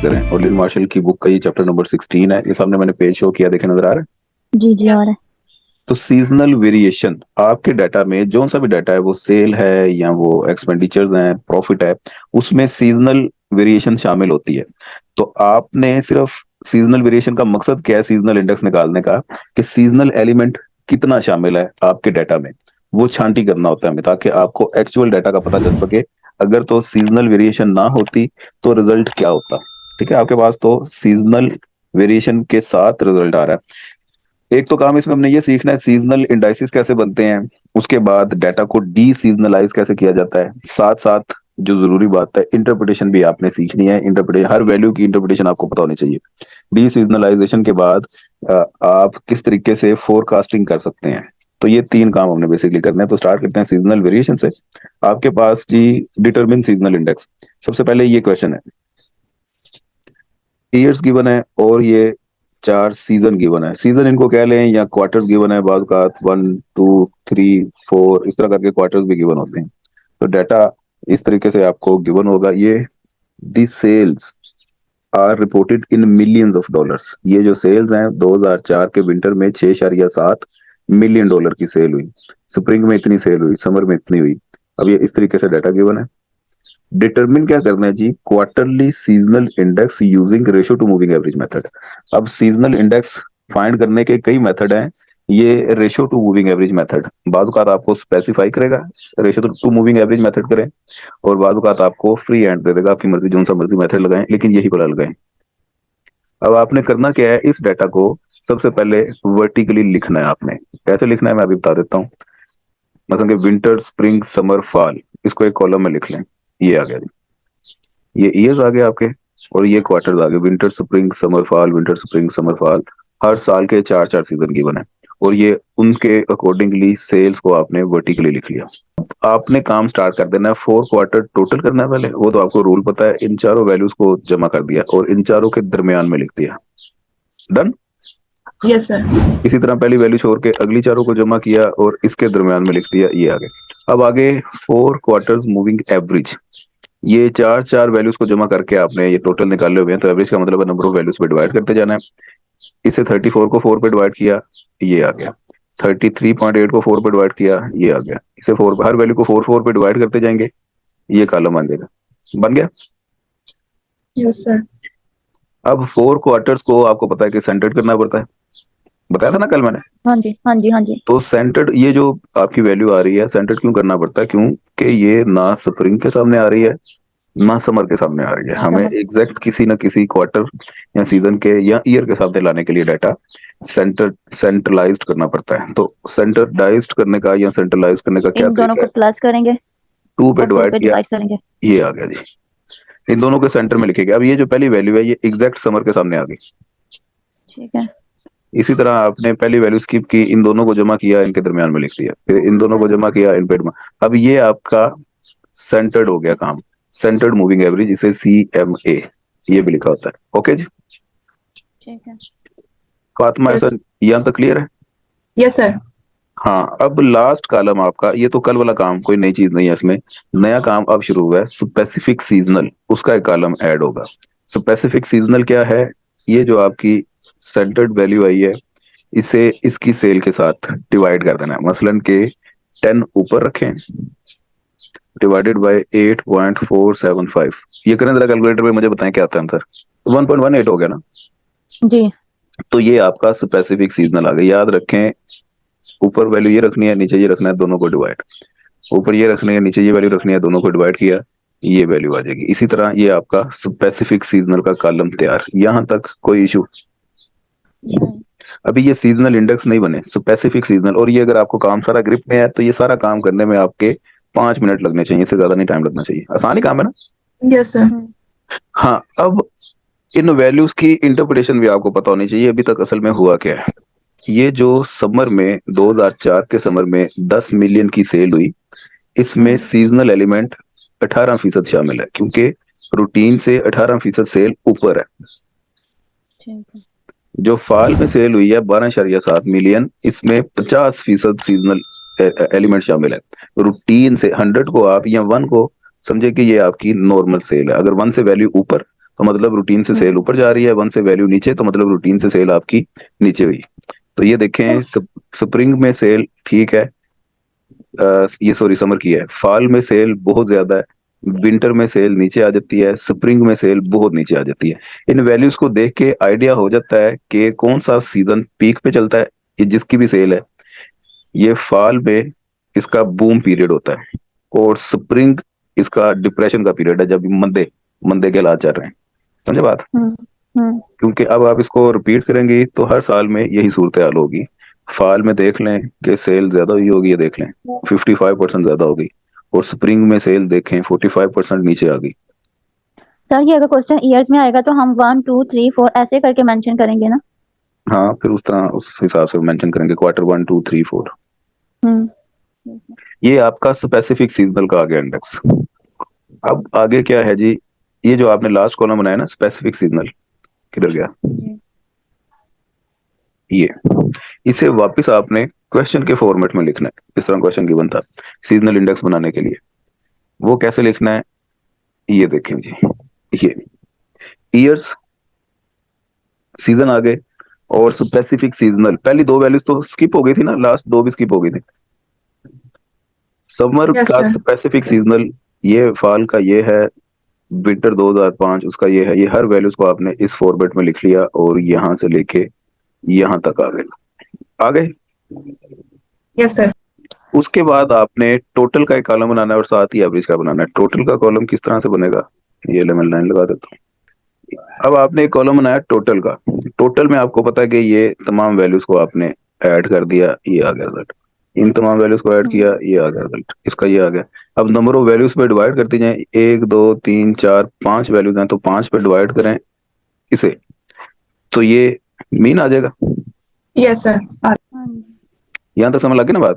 करें। Olin martial की book का ये चैप्टर नंबर 16 है। ये सामने मैंने पेज शो किया, देखे नजर आ रहा है। जी जी, और है। तो सीजनल वेरिएशन आपके डाटा में जो सा भी डाटा है, वो सेल है या वो एक्सपेंडिचर्स हैं, प्रॉफिट है, उसमें सीजनल वेरिएशन शामिल होती है। तो आपने सिर्फ सीजनल वेरिएशन का मकसद क्या है सीजनल इंडेक्स निकालने का, कि सीजनल एलिमेंट कितना शामिल है आपके डाटा में, वो छांटी करना होता है हमें, ताकि आपको एक्चुअल डाटा का पता चल सके। अगर तो सीजनल वेरिएशन ना होती तो रिजल्ट क्या होता। ठीक है, आपके पास तो सीजनल वेरिएशन के साथ रिजल्ट आ रहा है। एक तो काम इसमें हमने ये सीखना है सीजनल इंडाइसिस कैसे बनते हैं, उसके बाद डाटा को डी सीजनलाइज कैसे किया जाता है, साथ साथ जो जरूरी बात है इंटरप्रिटेशन भी आपने सीखनी है। इंटरप्रिटेशन, हर वैल्यू की इंटरप्रिटेशन आपको पता होनी चाहिए। डी सीजनलाइजेशन के बाद आप किस तरीके से फोरकास्टिंग कर सकते हैं। तो ये तीन काम हमने बेसिकली करने हैं। तो स्टार्ट करते हैं सीजनल वेरिएशन से। आपके पास जी डिटरमिन सीजनल इंडेक्स। सबसे पहले ये क्वेश्चन है, ईयर्स गिवन है और ये चार सीजन गिवन है। सीजन इनको कह लें या क्वार्टर्स गिवन है, बाद का 1 2 3 4 इस तरह करके क्वार्टर्स भी गिवन होते हैं। तो डाटा इस तरीके से आपको गिवन होगा। ये the sales are reported in millions of dollars. ये जो सेल्स हैं 2004 के विंटर में 6.7 मिलियन डॉलर की सेल हुई, स्प्रिंग में इतनी सेल हुई, समर में इतनी हुई। अब ये इस तरीके से डाटा गिवन है। डिटरमिन क्या करना है जी, quarterly seasonal index using ratio to moving average method. अब सीजनल इंडेक्स फाइंड करने के कई मेथड हैं। ये ratio to moving average method बाद का आपको स्पेसिफाई करेगा, ratio to moving average method करें, और बाद का आपको फ्री हैंड दे देगा, आपकी मर्जी जो सा मर्जी मेथड लगाएं, लेकिन यही वाला लगाएं। अब आपने करना क्या है, इस डाटा को सबसे पहले वर्टिकली लिखना है आपने। कैसे लिखना है मैं अभी बता देता हूँ। मतलब कि विंटर स्प्रिंग समर फॉल, इसको एक कॉलम में लिख लें। ये आ गया, ये ईयर्स आ गए आपके, और ये क्वार्टर्स आ गए, winter spring summer fall, winter spring summer fall. हर साल के चार चार सीजन गिवन है, और ये उनके अकॉर्डिंगली सेल्स को आपने वर्टिकली लिख लिया। आपने काम स्टार्ट कर देना है, 4 क्वार्टर टोटल करना है पहले, वो तो आपको रूल पता है। इन चारों वैल्यूज को जमा कर दिया और इन चारों के दरमियान में लिख दिया। डन। Yes sir. इसी तरह पहली वैल्यू छोड़ के अगली चारों को जमा किया और इसके दरमियान में लिख दिया। ये आगे, अब आगे 4 क्वार्टर्स मूविंग एवरेज। ये चार चार वैल्यूज को जमा करके आपने ये टोटल निकाले हुए हैं, तो एवरेज का मतलब है नंबर ऑफ वैल्यूज पे डिवाइड करते जाना है। इसे 34 को 4 पे डिवाइड किया, ये आ गया। 33.8 को 4 पे डिवाइड किया, ये आ गया। इसे 4, हर वैल्यू को 4 पे डिवाइड करते जाएंगे, ये कॉलम बन जाएगा। बन गया। Yes sir. अब 4 क्वार्टर्स को आपको पता है कि सेंटर्ड करना पड़ता है, बताया था ना कल मैंने। हाँ जी, हाँ जी, हाँ जी। तो सेंटर्ड, ये जो आपकी वैल्यू आ रही है, सेंटर्ड क्यों करना पड़ता है, क्योंकि ये ना स्प्रिंग के सामने आ रही है ना समर के सामने आ रही है। हाँ हमें समझ। एग्जैक्ट किसी ना किसी क्वार्टर या सीजन के या ईयर के सामने लाने के लिए डाटा सेंट्रलाइज्ड करना पड़ता है। तो सेंट्रलाइज्ड करने का या सेंट्रलाइज करने का क्या इन दोनों तरीका को है, प्लस करेंगे 2 पे और टू डिवाइड पे किया, डिवाइड करेंगे। ये आ गया जी। इन दोनों के सेंटर में लिखेगा। अब ये जो पहली वैल्यू है, ये एग्जैक्ट समर के सामने आ गई। ठीक है। इसी तरह आपने पहली वैल्यू स्किप की, इन दोनों को जमा किया, इनके दरमियान में लिख दिया, फिर इन दोनों को जमा किया, इन पे अब ये आपका सेंटर्ड हो गया काम, सेंटर्ड मूविंग एवरेज, इसे CMA ये भी लिखा होता है। ओके जी, ठीक है। फातिमा ऐसा यस। यहाँ तक क्लियर है। Yes sir. हाँ, अब लास्ट कॉलम आपका, ये तो कल वाला काम, कोई नई चीज नहीं है इसमें। नया काम अब शुरू हुआ है, स्पेसिफिक सीजनल, उसका एक कॉलम ऐड होगा। स्पेसिफिक सीजनल क्या है, ये जो आपकी सेंटर्ड वैल्यू आई है, इसे इसकी सेल के साथ डिवाइड कर देना है। मसलन के 10 ऊपर रखें, डिवाइडेड बाय 8.475। ये करें जरा कैलकुलेटर पे, मुझे बताएं क्या आता है आंसर। 1.18 हो गया ना। जी। तो ये आपका स्पेसिफिक सीजनल आ गया। याद रखें, ऊपर वैल्यू ये रखनी है, नीचे ये रखना है, दोनों को डिवाइड। ऊपर ये रखनी है, नीचे ये वैल्यू रखनी है, दोनों को डिवाइड किया, ये वैल्यू आ जाएगी। इसी तरह ये आपका स्पेसिफिक सीजनल का कॉलम तैयार। यहां तक कोई इशू। नहीं। अभी ये सीजनल इंडेक्स नहीं बने, स्पेसिफिक सीजनल, और ये अगर आपको काम सारा ग्रिप में है, तो ये सारा काम करने में आपके 5 मिनट लगने चाहिए, इससे ज्यादा नहीं टाइम लगना चाहिए। आसान ही काम है ना। Yes sir. हाँ, अब इन वैल्यूज की इंटरप्रिटेशन भी आपको पता होनी चाहिए। अभी तक असल में हुआ क्या है, ये जो समर में 2004 के समर में 10 मिलियन की सेल हुई, इसमें सीजनल एलिमेंट 18% शामिल है, क्योंकि रूटीन से 18% सेल ऊपर है। ठीक है। जो फाल में सेल हुई है 12.7 मिलियन, इसमें 50% सीजनल एलिमेंट शामिल है। रूटीन से 100 को आप या 1 को समझे कि ये आपकी नॉर्मल सेल है। अगर 1 से वैल्यू ऊपर तो मतलब रूटीन से सेल ऊपर जा रही है, 1 से वैल्यू नीचे, तो मतलब रूटीन से सेल आपकी नीचे हुई। तो ये देखें, स्प्रिंग में सेल ठीक है, ये सॉरी समर की है, फॉल में सेल बहुत ज्यादा है, विंटर में सेल नीचे आ जाती है, स्प्रिंग में सेल बहुत नीचे आ जाती है। इन वैल्यूज को देख के आइडिया हो जाता है कि कौन सा सीजन पीक पे चलता है। ये जिसकी भी सेल है, ये फॉल में इसका बूम पीरियड होता है, और स्प्रिंग इसका डिप्रेशन का पीरियड है, जब मंदे मंदे के हालात चल रहे हैं। समझे बात? क्योंकि अब आप इसको रिपीट करेंगे तो हर साल में यही सूरत हाल होगी। फाल में देख लें कि सेल ज्यादा हुई होगी, ये देख लें 55% ज्यादा हो गई, और स्प्रिंग में सेल देखें 45% नीचे आ गई। सर ये अगर क्वेश्चन ईयर्स में आएगा तो हम 1 2 3 4 ऐसे करके मेंशन करेंगे ना? हाँ, फिर उस तरह उस हिसाब से मेंशन करेंगे, क्वार्टर 1 2 3 4। ये आपका स्पेसिफिक सीजनल का आ गया इंडेक्स। अब आगे क्या है जी, ये जो आपने लास्ट कॉलम बनाया ना, स्पेसिफिक सीजनल, किधर गया ये, इसे वापस आपने क्वेश्चन के फॉर्मेट में लिखना है। इस तरह क्वेश्चन गिवन था सीजनल इंडेक्स बनाने के लिए, वो कैसे लिखना है ये देखें जी। ये ईयर्स, सीजन आ गए, और स्पेसिफिक सीजनल, पहली दो वैल्यूज तो स्किप हो गई थी ना, लास्ट दो भी स्किप हो गई थी। समर का स्पेसिफिक सीजनल ये फॉल का ये है, विंटर 2005 उसका ये है। ये हर वैल्यूज को आपने इस फॉर्मेट में लिख लिया, और यहां से लेके यहां तक आ गए। Yes sir. उसके बाद आपने टोटल का एक कॉलम बनाना है, और साथ ही एवरेज का बनाना है। टोटल का कॉलम किस तरह से बनेगा, ये लेवल लाइन लगा देता हूँ। अब आपने एक कॉलम बनाया टोटल का। टोटल में आपको पता है कि ये तमाम वैल्यूज को आपने ऐड कर दिया, ये आ गया रिजल्ट। इन तमाम वैल्यूज को ऐड किया, ये आ गया रिजल्ट, इसका ये आ गया। अब नंबर ऑफ वैल्यूज पे डिवाइड करते जाएं, 1 2 3 4 5 वैल्यूज हैं, तो 5 पे डिवाइड करें इसे, तो ये मीन आ जाएगा। Yes sir. यहाँ तक समझ लग गई ना बात?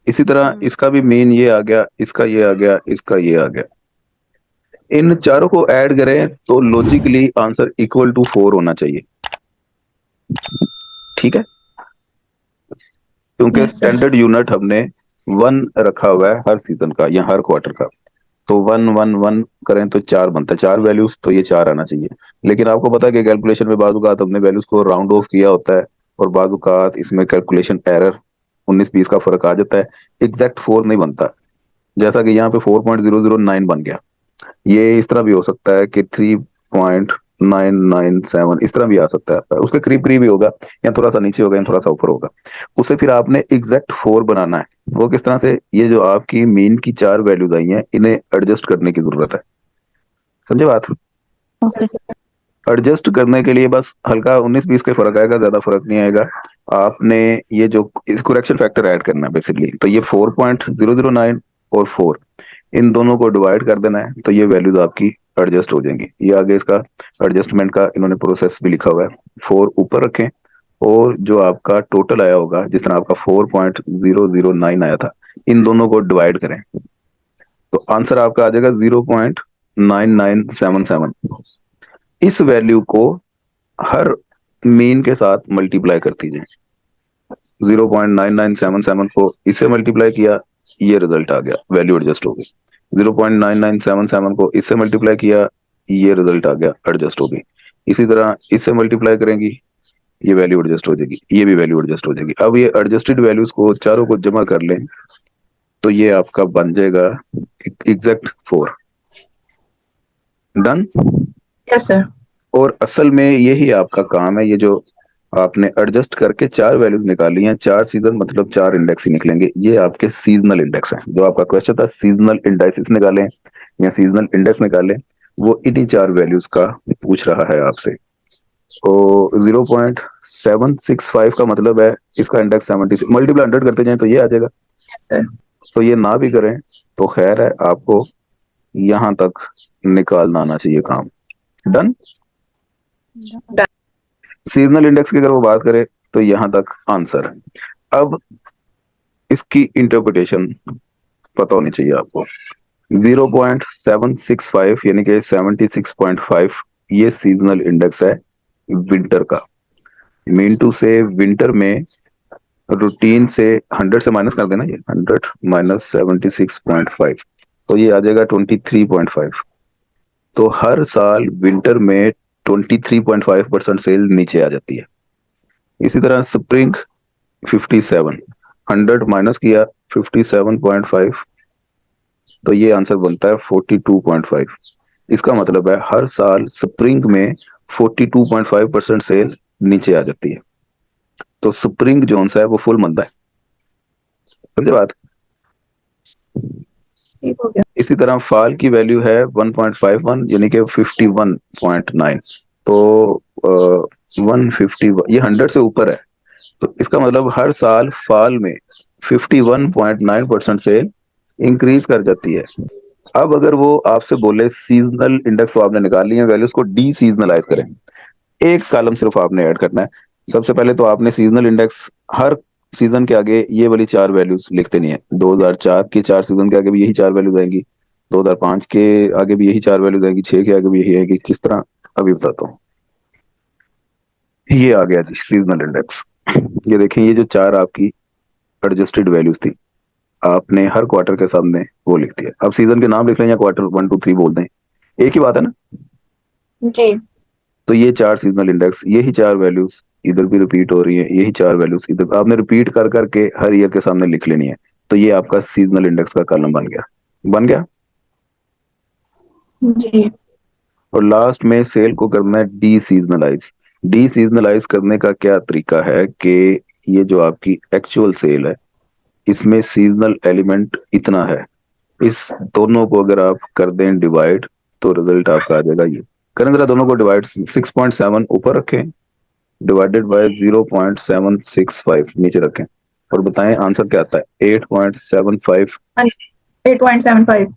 इसी तरह इसका भी मीन ये आ गया, इसका ये आ गया, इसका ये आ गया। इन चारों को ऐड करें तो लॉजिकली आंसर इक्वल टू 4 होना चाहिए, ठीक है? क्योंकि स्टैंडर्ड यूनिट हमने 1 रखा हुआ है हर सीजन का या हर क्वार्टर का, तो 1 1 1 करें तो 4 बनता है, 4 वैल्यूज, तो ये 4 आना चाहिए। लेकिन आपको पता है कि कैलकुलेशन में बाज़ औक़ात हमने वैल्यूज को राउंड ऑफ किया होता है, और बाज़ औक़ात इसमें कैलकुलेशन एरर 19-20 का फर्क आ जाता है, एग्जैक्ट 4 नहीं बनता। जैसा कि यहाँ पे 4.009 बन गया, ये इस तरह भी हो सकता है कि 3.997 इस तरह भी आ सकता है, उसके करीब करीब ही होगा, या थोड़ा सा नीचे होगा या थोड़ा सा ऊपर होगा। उसे फिर आपने एग्जैक्ट 4 बनाना है। वो किस तरह से, ये जो आपकी मीन की 4 वैल्यूज आई हैं, इन्हें एडजस्ट करने की जरूरत है। समझे बात? एडजस्ट करने के लिए बस हल्का 19-20 का फर्क आएगा, ज्यादा फर्क नहीं आएगा। आपने ये जो करेक्शन फैक्टर ऐड करना है बेसिकली, तो ये 4.009 और 4, इन दोनों को डिवाइड कर देना है, तो ये वैल्यूज आपकी एडजस्ट हो जाएंगी। ये आगे इसका एडजस्टमेंट का इन्होंने प्रोसेस भी लिखा हुआ है। 4 ऊपर रखें, और जो आपका टोटल आया होगा, जिस तरह आपका 4.009 आया था, इन दोनों को डिवाइड करें, तो आंसर आपका आ जाएगा 0.9977। इस वैल्यू को हर मीन के साथ मल्टीप्लाई करती जाए। 0.9977 को इससे मल्टीप्लाई किया, ये रिजल्ट आ गया, वैल्यू एडजस्ट हो गई। 0.9977 को इससे मल्टीप्लाई किया, ये रिजल्ट आ गया, एडजस्ट हो गई। इसी तरह इससे मल्टीप्लाई करेंगी, ये वैल्यू एडजस्ट हो जाएगी, ये भी वैल्यू एडजस्ट हो जाएगी। अब ये एडजस्टेड वैल्यूज को चारों को जमा कर लें, तो ये आपका बन जाएगा एग्जैक्ट 4। डन? Yes sir. और असल में यही आपका काम है, ये जो आपने एडजस्ट करके 4 वैल्यूज निकाली हैं, 4 सीजन मतलब 4 इंडेक्स ही निकलेंगे। ये आपके सीजनल इंडेक्स हैं। जो आपका क्वेश्चन था सीजनल इंडेक्स निकालें या सीजनल इंडेक्स निकालें, वो इन्हीं 4 वैल्यूज का पूछ रहा है आपसे। तो 0.765 का मतलब है इसका इंडेक्स 76, मल्टीप्लाई 100 करते जाएं तो ये आ जाएगा। तो ये ना भी करें तो खैर है, आपको यहां तक निकालना आना चाहिए काम। डन? सीजनल इंडेक्स की अगर वो बात करें तो यहां तक आंसर है। अब इसकी इंटरप्रिटेशन पता होनी चाहिए आपको। 0.765 यानी कि 76.5 ये सीजनल इंडेक्स है विंटर का। मीन टू से विंटर में रूटीन से 100 से माइनस कर देना, ये 100 माइनस 76.5, तो ये आ जाएगा 23.5। तो हर साल विंटर में 23.5% सेल नीचे आ जाती है। इसी तरह स्प्रिंग 57, 100 माइनस किया 57.5, तो ये आंसर बनता है 42.5। इसका मतलब है हर साल स्प्रिंग में 42.5% सेल नीचे आ जाती है। तो स्प्रिंग जोन सा है वो फुल मंदा है, समझे बात। ठीक हो गया। इसी तरह फाल की वैल्यू है 1.51 यानी कि 51.9, तो 150, ये 100 से ऊपर है, तो इसका मतलब हर साल फाल में 51.9% से इंक्रीज कर जाती है। अब अगर वो आपसे बोले सीजनल इंडेक्स, तो आपने निकाल लिया वैल्यूज को डी सीजनलाइज करें, एक कॉलम सिर्फ आपने ऐड करना है। सबसे पहले तो आपने सीजनल इंडेक्स हर सीजन के आगे ये वाली चार वैल्यूज लिख देनी है। 2004 के चार सीजन के आगे भी यही चार वैल्यूज आएंगी, 2005 के आगे भी यही चार वैल्यूज आएंगी, 6 के आगे भी यही आएगी। किस तरह, अभी बताता हूँ। ये आ गया जी सीजनल इंडेक्स। ये देखें, ये जो चार आपकी एडजस्टेड वैल्यूज थी, आपने हर क्वार्टर के सामने वो लिख दिया। अब सीजन के नाम लिख लें या क्वार्टर 1 2 3 बोल दें, एक ही बात है ना। जी। तो ये चार सीजनल इंडेक्स, यही चार वैल्यूज इधर भी रिपीट हो रही है, यही चार वैल्यूज इधर आपने रिपीट कर करके हर ईयर के सामने लिख लेनी है। तो ये आपका सीजनल इंडेक्स का कॉलम बन गया, बन गया। जी। और लास्ट में सेल को करना है डी सीजनलाइज। डी सीजनलाइज करने का क्या तरीका है कि ये जो आपकी एक्चुअल सेल है, इसमें सीजनल एलिमेंट इतना है, इस दोनों को अगर आप कर दें डिवाइड, तो रिजल्ट आपका आ जाएगा ये। करें जरा दोनों को डिवाइड, 6.7 ऊपर रखें, डिवाइडेड बाय 0.765 नीचे रखें, और बताएं आंसर क्या आता है। 8.75 8.75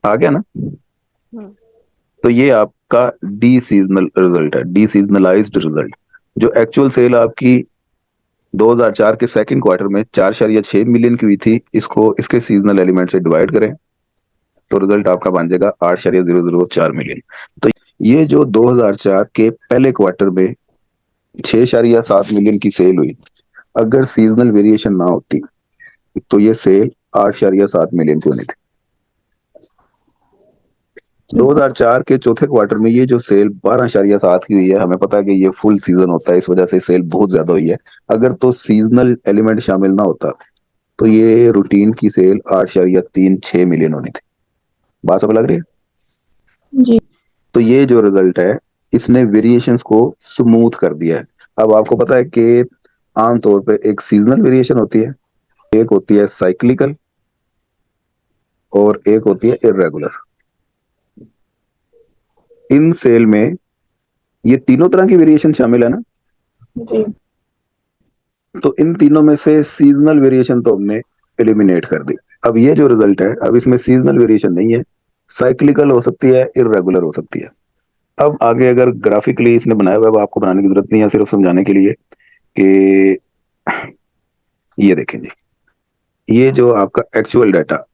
आ गया ना। तो ये आपका डी सीजनल रिजल्ट है, डी सीजनलाइज्ड रिजल्ट। जो एक्चुअल सेल आपकी 2004 के सेकंड क्वार्टर में 4.6 मिलियन की हुई थी, इसको इसके सीजनल एलिमेंट से डिवाइड करें, तो रिजल्ट आपका बन जाएगा 8.004 मिलियन। तो ये जो 2004 के पहले क्वार्टर में 6.7 मिलियन की सेल हुई, अगर सीजनल वेरिएशन ना होती तो ये सेल 8.7 मिलियन की होनी थी। 2004 के चौथे क्वार्टर में ये जो सेल 12.7 की हुई है, हमें पता है कि ये फुल सीजन होता है, इस वजह से सेल बहुत ज्यादा हुई है। अगर तो सीजनल एलिमेंट शामिल ना होता तो ये रूटीन की सेल 8.36 मिलियन होनी थी। बात सब लग रही है। जी। तो ये जो रिजल्ट है, इसने वेरिएशंस को स्मूथ कर दिया है। अब आपको पता है कि आमतौर पे एक सीजनल वेरिएशन होती है, एक होती है साइक्लिकल, और एक होती है इरेगुलर। इन सेल में ये तीनों तरह की वेरिएशन शामिल है ना। जी। तो इन तीनों में से सीजनल वेरिएशन तो हमने एलिमिनेट कर दी। अब ये जो रिजल्ट है, अब इसमें सीजनल वेरिएशन नहीं है, साइक्लिकल हो सकती है, इरेगुलर हो सकती है। अब आगे अगर ग्राफिकली इसने बनाया हुआ है, वो आपको बनाने की जरूरत नहीं है, सिर्फ समझाने के लिए कि ये देखें जी, ये जो आपका एक्चुअल डाटा,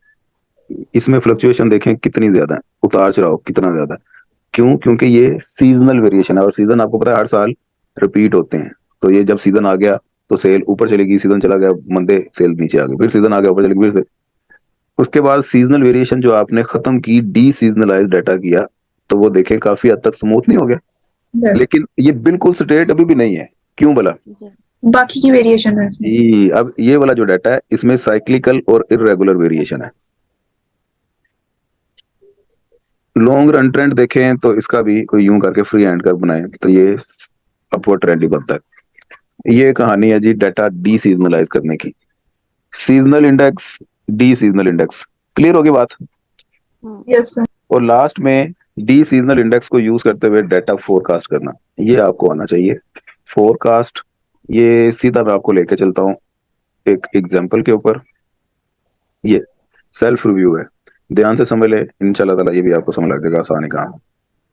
इसमें फ्लक्चुएशन देखें कितनी ज्यादा है, उतार चढ़ाव कितना ज्यादा है। क्यों? क्योंकि ये सीजनल वेरिएशन है, और सीजन आपको पता है हर साल रिपीट होते हैं। तो ये जब सीजन आ गया तो सेल ऊपर चलेगी, सीजन चला गया मंदे सेल नीचे आ गई, फिर सीजन आ गया ऊपर चलेगी, फिर से उसके बाद सीजनल वेरिएशन जो आपने खत्म की, डी सीजनलाइज डाटा किया, तो वो देखें काफी हद तक स्मूथ नहीं हो गया। Yes. लेकिन ये बिल्कुल स्ट्रेट अभी भी नहीं है। क्यों भला? बाकी की वेरिएशन है इसमें। जी, अब ये वाला जो डाटा है, इसमें साइक्लिकल और इरेगुलर वेरिएशन है। लॉन्ग रन ट्रेंड देखें तो इसका भी कोई यूं करके फ्री हैंड कर बनाए तो ये अपवर्ड ट्रेंड ही बनता है। ये कहानी है जी डाटा डी सीजनलाइज करने की। Seasonal index, D seasonal index, clear होगी बात। Yes sir. और लास्ट में डी सीजनल इंडेक्स को यूज करते हुए डाटा फोरकास्ट करना, ये आपको आना चाहिए। फोरकास्ट, ये सीधा मैं आपको लेके चलता हूँ एक एग्जांपल के ऊपर। ये सेल्फ रिव्यू है, ध्यान से समझ ले, इंशाल्लाह ताला ये भी आपको समझ लग जाएगा, आसान ही काम है।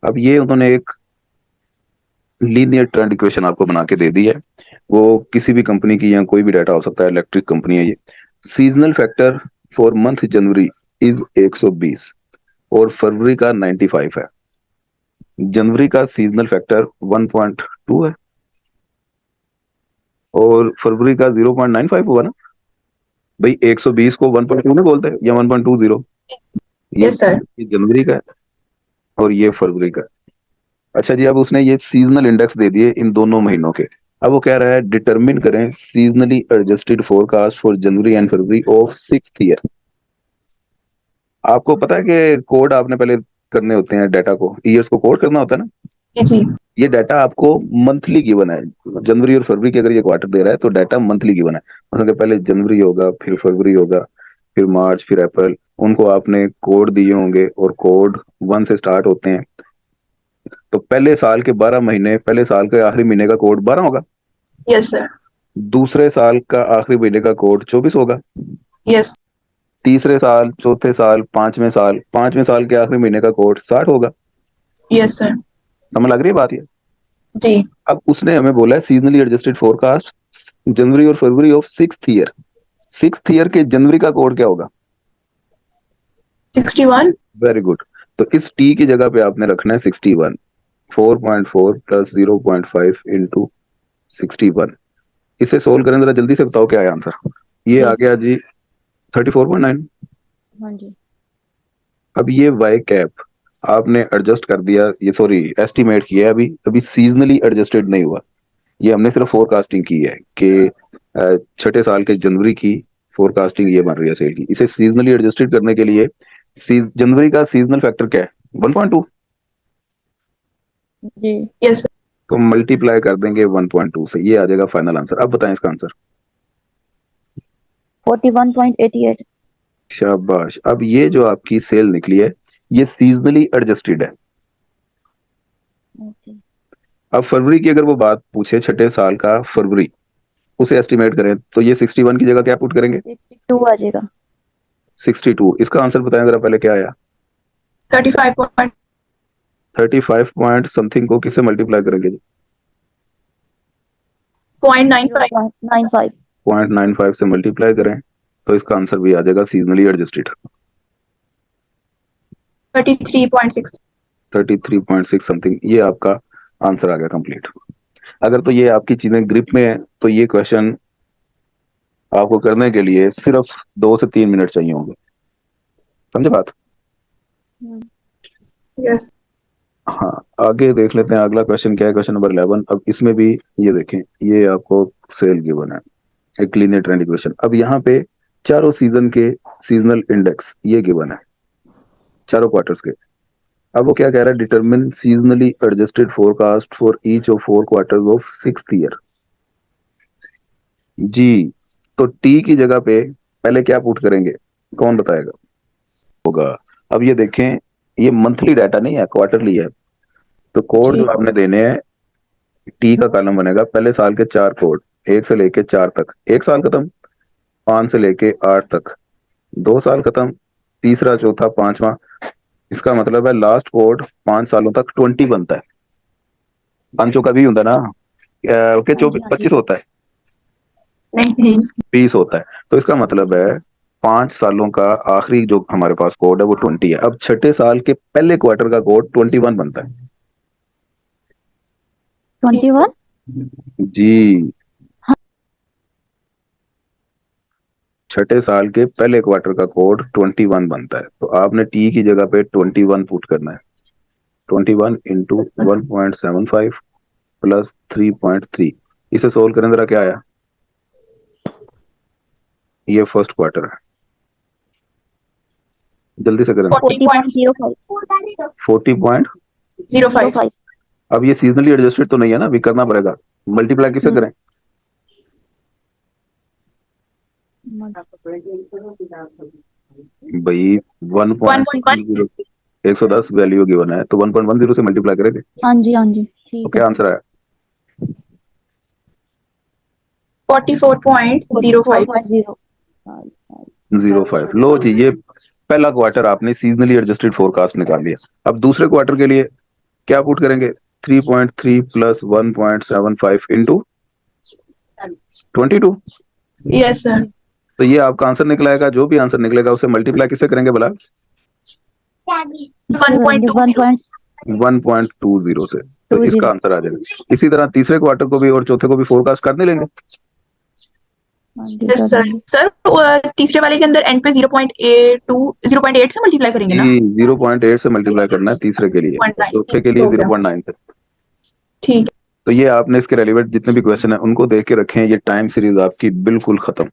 अब ये उन्होंने एक लीनियर ट्रेंड इक्वेशन आपको बना के दे दी है। वो किसी भी कंपनी की या कोई भी डाटा हो सकता है, इलेक्ट्रिक कंपनी है ये। Seasonal factor for month January is 120 और फरवरी का 95 है। जनवरी का सीजनल फैक्टर 1.2 है और फरवरी का 0.95 हुआ ना भाई। 120 को 1.2 नहीं बोलते या 1.20? Yes sir. ये जनवरी का है और ये फरवरी का। अच्छा जी, अब उसने ये सीजनल इंडेक्स दे दिए इन दोनों महीनों के। अब वो कह रहा है डिटरमिन करें seasonally adjusted forecast for January and February of 6th year. आपको पता है कि कोड आपने पहले करने होते हैं, डाटा को, ईयर्स को कोड करना होता है ना। जी ये डाटा आपको मंथली गिवन है। जनवरी और फरवरी की अगर ये क्वार्टर दे रहा है तो डाटा मंथली गिवन है। मतलब कि पहले जनवरी होगा, फिर फरवरी होगा, फिर मार्च, फिर अप्रैल। उनको आपने कोड दिए होंगे और कोड 1 से स्टार्ट होते हैं। तो पहले साल के 12 महीने, पहले साल के आखिरी महीने का कोड 12 होगा। Yes sir. दूसरे साल का आखिरी महीने का कोड 24 होगा। यस। तीसरे साल, चौथे साल, पांचवें साल के आखिरी महीने का कोड 60 होगा। Yes sir. समझ लग रही है बात ये? जी। अब उसने हमें बोला है सीजनली एडजस्टेड फोरकास्ट जनवरी और फरवरी of 6th year. 6th year के जनवरी का कोड क्या होगा? 61। Very good. तो इस टी की जगह पे आपने रखना है 61। 4.4 प्लस 0.5 इंटू 61। इसे सोल्व करें जरा जल्दी से, बताओ क्या है आंसर। ये आ गया जी 34.9। हाँ जी। अब ये वाई कैप आपने एडजस्ट कर दिया, ये सॉरी एस्टिमेट किया है, अभी अभी सीजनली एडजस्टेड नहीं हुआ। ये हमने सिर्फ फोरकास्टिंग की है कि छठे साल के जनवरी की फोरकास्टिंग ये बन रही है सेल की। इसे सीजनली एडजस्टेड करने के लिए जनवरी का सीजनल फैक्टर क्या है? 1.2। जी। यस। तो मल्टीप्लाई कर देंगे 1.2 से, ये आ जाएगा फाइनल आंसर। अब बताएं इसका आंसर। 41.88। शाबाश। अब ये जो आपकी सेल निकली है ये सीजनली एडजस्टेड है। ओके। अब फरवरी की अगर वो बात पूछे, छठे साल का फरवरी, उसे एस्टिमेट करें तो ये 61 की जगह क्या पुट करेंगे? 62 आ जाएगा। 62। इसका आंसर बताएं जरा पहले, क्या आया? 35 35 पॉइंट समथिंग को किससे मल्टीप्लाई करेंगे जी? 0.95। 95। 0.95 से मल्टीप्लाई करें तो इसका आंसर भी आ जाएगा सीजनली एडजस्टेड 33.6। 33.6 समथिंग। ये आपका आंसर आ गया कंप्लीट। अगर तो ये आपकी चीजें ग्रिप में है तो ये क्वेश्चन आपको करने के लिए सिर्फ 2 से 3 मिनट चाहिए होंगे। समझे बात? यस। हाँ, आगे देख लेते हैं अगला क्वेश्चन क्या है। Question number 11। अब इसमें भी ये देखें, ये आपको सेल गिवन है, एक लीनियर ट्रेंड इक्वेशन। अब यहाँ पे चारों सीजन के सीजनल इंडेक्स ये गिवन है, चारों क्वार्टर्स के। अब वो क्या कह रहा है? Determine seasonally adjusted forecast for each of 4 quarters of 6th year. जी, तो टी की जगह पे पहले क्या पुट करेंगे, कौन बताएगा? होगा। अब ये देखें, ये मंथली डाटा नहीं है, क्वार्टरली है। तो कोड जो आपने देने हैं, टी का कॉलम बनेगा पहले साल के 4 कोड, 1 से लेके 4 तक, एक साल खत्म। 5 से लेके 8 तक, 2 साल खत्म। तीसरा, चौथा, पांचवा। इसका मतलब है लास्ट कोड 5 सालों तक 20 बनता है। 5 का भी होता ना, ओके, 24 25 होता है, नहीं। 20 होता है। तो इसका मतलब है 5 सालों का आखिरी जो हमारे पास कोड है वो 20 है। अब छठे साल के पहले क्वार्टर का कोड 21 बनता है। 21। जी, छठे साल के पहले क्वार्टर का कोड 21 बनता है। तो आपने टी की जगह पे 21 पुट करना है। 21 इंटू 1.75 प्लस 3.3। इसे सोल्व करें जरा, क्या आया? ये फर्स्ट क्वार्टर है, जल्दी से करें। 40.05। 40.05। अब ये सीजनली एडजस्टेड तो नहीं है ना, अभी करना पड़ेगा। मल्टीप्लाई किसे करें? भाई 1.10, 110 वैल्यू गिवन है तो 1.10 से मल्टीप्लाई करेंगे। हाँ जी हाँ जी तो ठीक क्या है। आंसर आया? 44.05। 05। लो जी, ये पहला क्वार्टर आपने सीजनली एडजस्टेड फोरकास्ट निकाल लिया। अब दूसरे क्वार्टर के लिए क्या पुट करेंगे? 3.3 प्लस 1.75 इंटू 22। Yes sir. तो ये आपका आंसर निकलाएगा। जो भी आंसर निकलेगा उसे मल्टीप्लाई किससे करेंगे भला? 1.20 से। तो इसका आंसर आ जाएगा। इसी तरह तीसरे क्वार्टर को भी और चौथे को भी फोरकास्ट कर नहीं लेंगे। Yes sir. सर तीसरे वाले के अंदर एंड पे 0.8 से मल्टीप्लाई करेंगे ना? जी 0.8 से मल्टीप्लाई करना है तीसरे के लिए, 0.9 चौथे के लिए हो गया। 0.9 तक। ठीक तो ये आपने इसके रेलिवेंट जितने भी क्वेश्चन है उनको देख के रखें, ये टाइम सीरीज आपकी बिल्कुल खत्म।